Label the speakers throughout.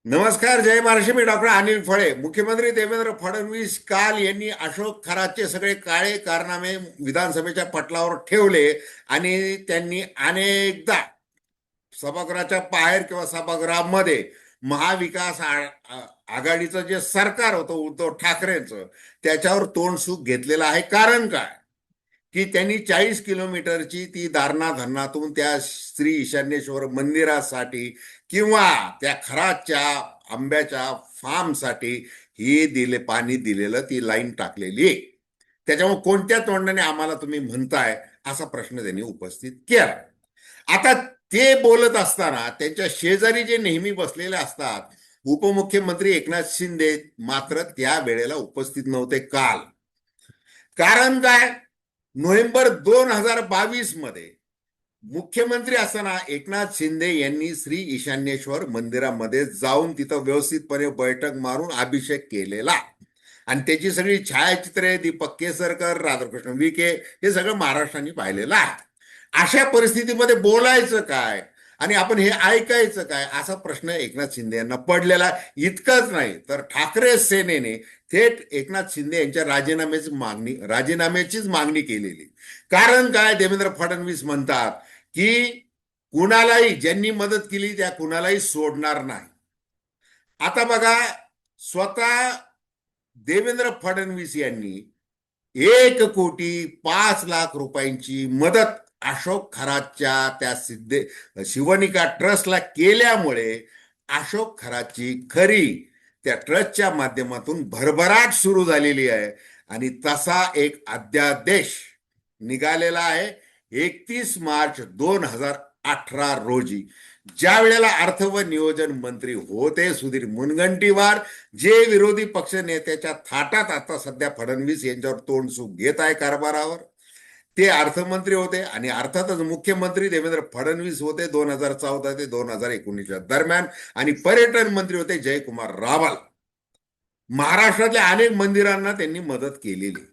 Speaker 1: नमस्कार, जय महाराष्ट्र. मी डॉक्टर अनिल फळे. मुख्यमंत्री देवेंद्र फडणवीस काल यांनी अशोक खरातचे सगळे काळे कारनामे विधानसभेच्या पटलावर ठेवले आणि त्यांनी अनेकदा सभागृहाच्या बाहेर किंवा सभागृहामध्ये महाविकास आघाडीचं जे सरकार होतं उद्धव ठाकरेंचं त्याच्यावर तोंडसुख घेतलेलं आहे. कारण काय की त्यांनी 40 किलोमीटरची ती दारणा धरणातून त्या श्री ईशान्येश्वर मंदिरासाठी किंवा त्या खराच्या आंब्याच्या फार्मसाठी पाणी दिलेलं, ती लाईन टाकलेली आहे. त्याच्यामुळे कोणत्या तोंडाने आम्हाला तुम्ही म्हणताय असा प्रश्न त्यांनी उपस्थित केला. आता ते बोलत असताना त्यांच्या शेजारी जे नेहमी बसलेले असतात उपमुख्यमंत्री एकनाथ शिंदे मात्र त्या वेळेला उपस्थित नव्हते काल. कारण काय, नोव्हेंबर 2022 मध्ये मुख्यमंत्री असताना एकनाथ शिंदे यांनी श्री ईशान्येश्वर मंदिरामध्ये जाऊन तिथं व्यवस्थितपणे बैठक मारून अभिषेक केलेला आणि त्याची सगळी छायाचित्रे दीपक केसरकर, राधाकृष्ण विखे हे सगळं महाराष्ट्राने पाहिलेलं आहे. अशा परिस्थितीमध्ये बोलायचं काय आणि आपण हे ऐकायचं काय असा प्रश्न एकनाथ शिंदे यांना पडलेला. इतकंच नाही तर ठाकरे सेनेने थेट एकनाथ शिंदे यांच्या राजीनाम्याचीच मागणी केलेली. कारण काय, देवेंद्र फडणवीस म्हणतात की कुणालाही ज्यांनी मदत केली त्या कुणालाही सोडणार नाही. आता बघा, स्वतः देवेंद्र फडणवीस यांनी 1,05,00,000 रुपयांची मदत अशोक खरातच्या त्या शिवनिका ट्रस्टला केल्यामुळे अशोक खरातची खरी त्या ट्रस्टच्या माध्यमातून भरभराट सुरू झालेली आहे आणि तसा एक अध्यादेश निघालेला आहे 31 मार्च 2018 रोजी. ज्या वेळेला अर्थ व नियोजन मंत्री होते सुधीर मुनगंटीवार, जे विरोधी पक्ष नेत्याच्या थाटात आता सध्या फडणवीस यांच्यावर तोंडसुख घेत आहे कारभारावर, ते अर्थमंत्री होते आणि अर्थातच मुख्यमंत्री देवेंद्र फडणवीस होते 2014 ते 2019 दरम्यान आणि पर्यटन मंत्री होते जयकुमार रावल. महाराष्ट्रातल्या अनेक मंदिरांना त्यांनी मदत केलेली.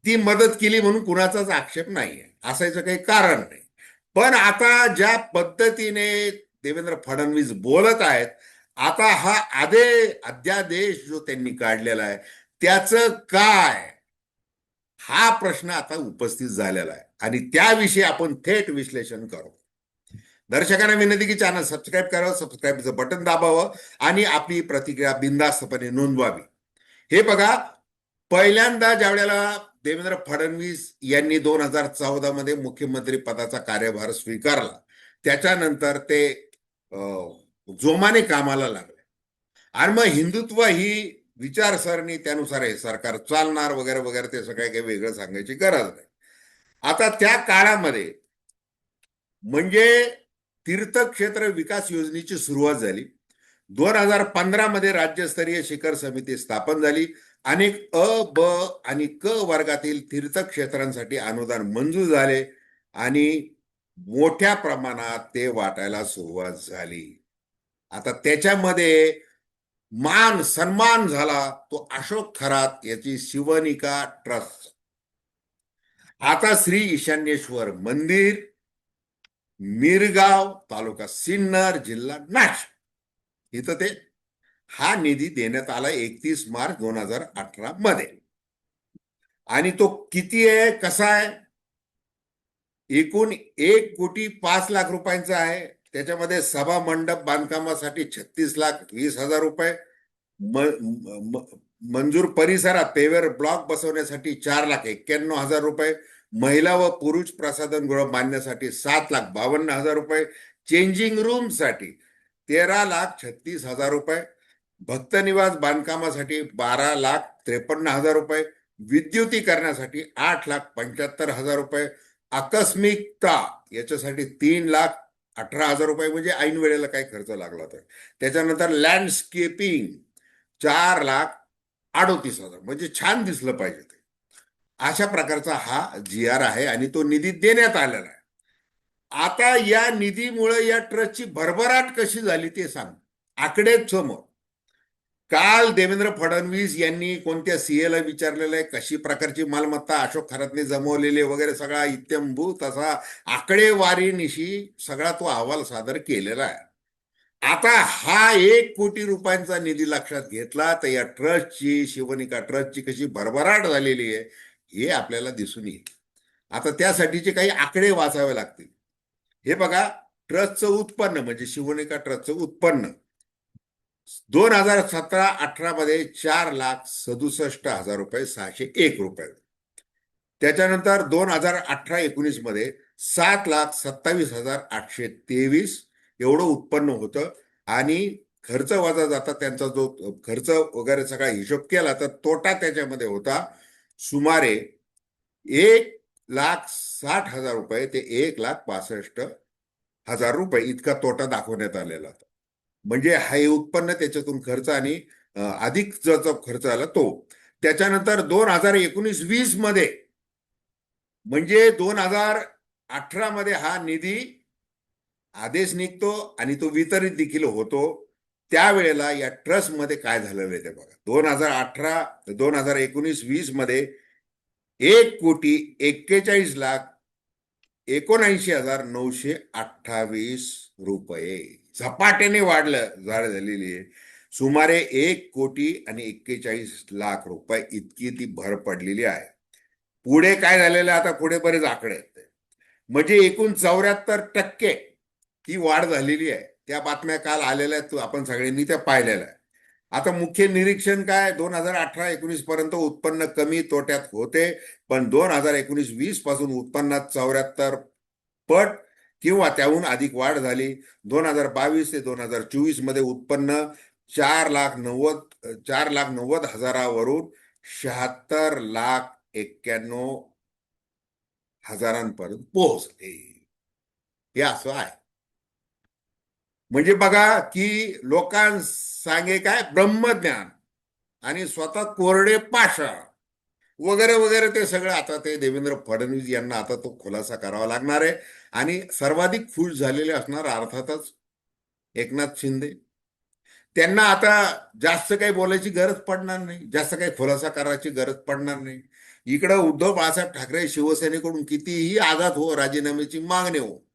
Speaker 1: ती मदत केली म्हणून कुणाचाच आक्षेप नाहीये, असायचं काही कारण नाही. पण आता ज्या पद्धतीने देवेंद्र फडणवीस बोलत आहेत, आता हा अध्यादेश जो त्यांनी काढलेला आहे त्याचं काय, हा प्रश्न आता उपस्थित झालेला आहे आणि त्याविषयी आपण थेट विश्लेषण करू. दर्शकांना विनंती की चॅनल सबस्क्राईब करावं, सबस्क्राईबचं बटन दाबावं आणि आपली प्रतिक्रिया बिनधास्तपणे नोंदवावी. हे बघा, पहिल्यांदा ज्या वेळेला देवेंद्र फडणवीस यांनी 2014 मध्ये मुख्यमंत्री पदाचा कार्यभार स्वीकारला, त्याच्यानंतर ते जोमाने कामाला लागले आणि मग हिंदुत्व ही विचारसरणी त्यानुसार हे सरकार चालणार वगैरे वगैरे, ते सगळं काही वेगळं सांगायची गरज नाही. आता त्या काळामध्ये म्हणजे तीर्थक्षेत्र विकास योजनेची सुरुवात झाली. 2015 मध्ये राज्यस्तरीय शिखर समिती स्थापन झाली. अनेक ब आणि क वर्गातील तीर्थक्षेत्रांसाठी अनुदान मंजूर झाले आणि मोठ्या प्रमाणात ते वाटायला सुरुवात झाली. आता त्याच्यामध्ये मान सन्मान झाला तो अशोक खरात याची शिवनिका ट्रस्ट. आता श्री ईशान्येश्वर मंदिर, मिरगाव, तालुका सिन्नर, जिल्हा नाशिक, इथं ते हा निधी देण्यात आला 31 मार्च 2018 मध्ये. आणि तो किती आहे, कसा आहे, एकूण 1,05,00,000 रुपयांचा आहे. त्याच्यामध्ये सभा मंडप बांधकामासाठी 36,20,000 रुपये, मंजूर परिसरात पेवर ब्लॉक बसवण्यासाठी 4,91,000 रुपये, महिला व पुरुष प्रसाधनगृह बांधण्यासाठी 7,52,000 रुपये, चेंजिंग रूम साठी 13,36,000 रुपये, भक्त निवास बांधकामासाठी 12,53,000 रुपये, विद्युतीकरणासाठी 8,75,000 रुपये, आकस्मिकता याच्यासाठी 3,18,000 रुपये, म्हणजे ऐन वेळेला काही खर्च लागला तर. त्याच्यानंतर लँडस्केपिंग 4,38,000, म्हणजे छान दिसलं पाहिजे ते, अशा प्रकारचा हा GR आहे आणि तो निधी देण्यात आलेला आहे. आता या निधीमुळे या ट्रस्टची भरभराट कशी झाली ते सांग. आकडे समोर. काल देवेंद्र फडणवीस यांनी कोणत्या सीएला विचारलेलं आहे कशी प्रकारची मालमत्ता अशोक खरातने जमवलेली वगैरे सगळा इत्यंभूत असा आकडेवारीनिशी सगळा तो अहवाल सादर केलेला आहे. आता हा 1 कोटी रुपयांचा निधी लक्षात घेतला तर या ट्रस्टची, शिवनिका ट्रस्टची कशी भरभराट झालेली आहे हे आपल्याला दिसून येईल. आता त्यासाठीचे काही आकडे वाचावे लागतील. हे बघा, ट्रस्टचं उत्पन्न म्हणजे शिवनिका ट्रस्टचं उत्पन्न 2017-18 मध्ये 4,67,601 रुपये. त्याच्यानंतर 2018-19 मध्ये 7,27,823 एवढं उत्पन्न होतं. आणि खर्च वजा जाता त्यांचा जो खर्च वगैरे सगळा हिशोब केला तर तोटा त्याच्यामध्ये होता सुमारे 1,60,000 रुपये ते 1,65,000 रुपये इतका तोटा दाखवण्यात आलेला होता. म्हणजे हे उत्पन्न त्याच्यातून खर्च आणि अधिक जो खर्च आला तो. त्याच्यानंतर 2019-20 मध्ये म्हणजे 2018 मध्ये हा निधी आदेश निघतो आणि तो वितरित देखील होतो. त्यावेळेला या ट्रस्टमध्ये काय झालेलं आहे ते बघा. 2019-20 मध्ये 1,71,79,928 रुपये झपाट्याने झालेली आहे. सुमारे 1,41,41,00,000 रुपये इतकी ती भर पडलेली आहे. पुढे काय झालेलं आहे, आता पुढे बरेच आकडे आहेत. म्हणजे एकूण 74% ही वाढ झालेली आहे. त्या बातम्या काल आलेल्या आहेत, आपण सगळ्यांनी त्या पाहिलेल्या आहे. आता मुख्य निरीक्षण काय, 2018-19 पर्यंत उत्पन्न कमी तोट्यात होते, पण 2019-20 पासून उत्पन्नात 74 पट किंवा त्याहून अधिक वाढ झाली. 2022 ते 2024 मध्ये उत्पन्न 4,90,000वरून 76,91,000पर्यंत पोहोचले. हे असं आहे. म्हणजे बघा की लोकांसांगे काय ब्रह्मज्ञान आणि स्वतः कोरडे पाषाण वगैरे वगैरे ते सगळं आता ते देवेंद्र फडणवीस यांना आता तो खुलासा करावा लागणार आहे. आणि सर्वाधिक खुश झालेले असणार अर्थातच एकनाथ शिंदे. त्यांना आता जास्त काही बोलायची गरज पडणार नाही, जास्त काही खुलासा करायची गरज पडणार नाही. इकडं उद्धव बाळासाहेब ठाकरे शिवसेनेकडून कितीही आघात हो, राजीनाम्याची मागणी हो,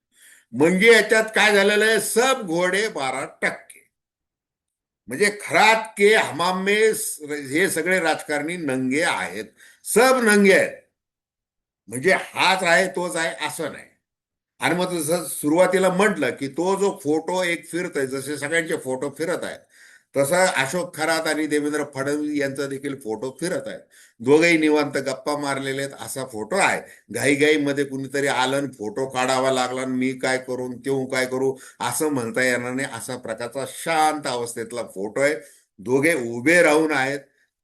Speaker 1: म्हणजे याच्यात काय झालेलं आहे, सब घोडे 12%. म्हणजे खरात के हमाम में हे सगळे राजकारणी नंगे आहेत, सब नंगे आहेत. म्हणजे हाच आहे तोच आहे असं नाही. आणि मग जसं सुरुवातीला म्हटलं की तो जो फोटो एक फिरत आहे, जसे सगळ्यांचे फोटो फिरत आहेत तसं अशोक खरात आणि देवेंद्र फडणवीस यांचा देखील फोटो फिरत आहे. दोघेही निवांत गप्पा मारलेले आहेत असा फोटो आहे. घाईघाईमध्ये कुणीतरी आलं, फोटो काढावा लागला, मी काय करू तेव्हा काय करू असं म्हणता येणार नाही, असा प्रकारचा शांत अवस्थेतला फोटो आहे. दोघे उभे राहून आहेत,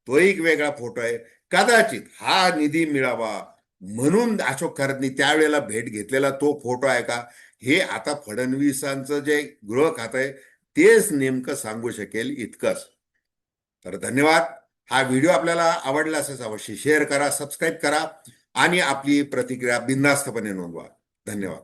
Speaker 1: तो एक वेगळा फोटो आहे. कदाचित हा निधी मिळावा म्हणून अशोक खरातनी त्यावेळेला भेट घेतलेला तो फोटो आहे का, हे आता फडणवीसांचं जे गृह खातं आहे तेच नेमकं सांगू शकेल इतकंच. तर धन्यवाद. हा व्हिडिओ आपल्याला आवडला असेल अवश्य शेअर करा, सबस्क्राईब करा आणि आपली प्रतिक्रिया बिनधास्तपणे नोंदवा. धन्यवाद.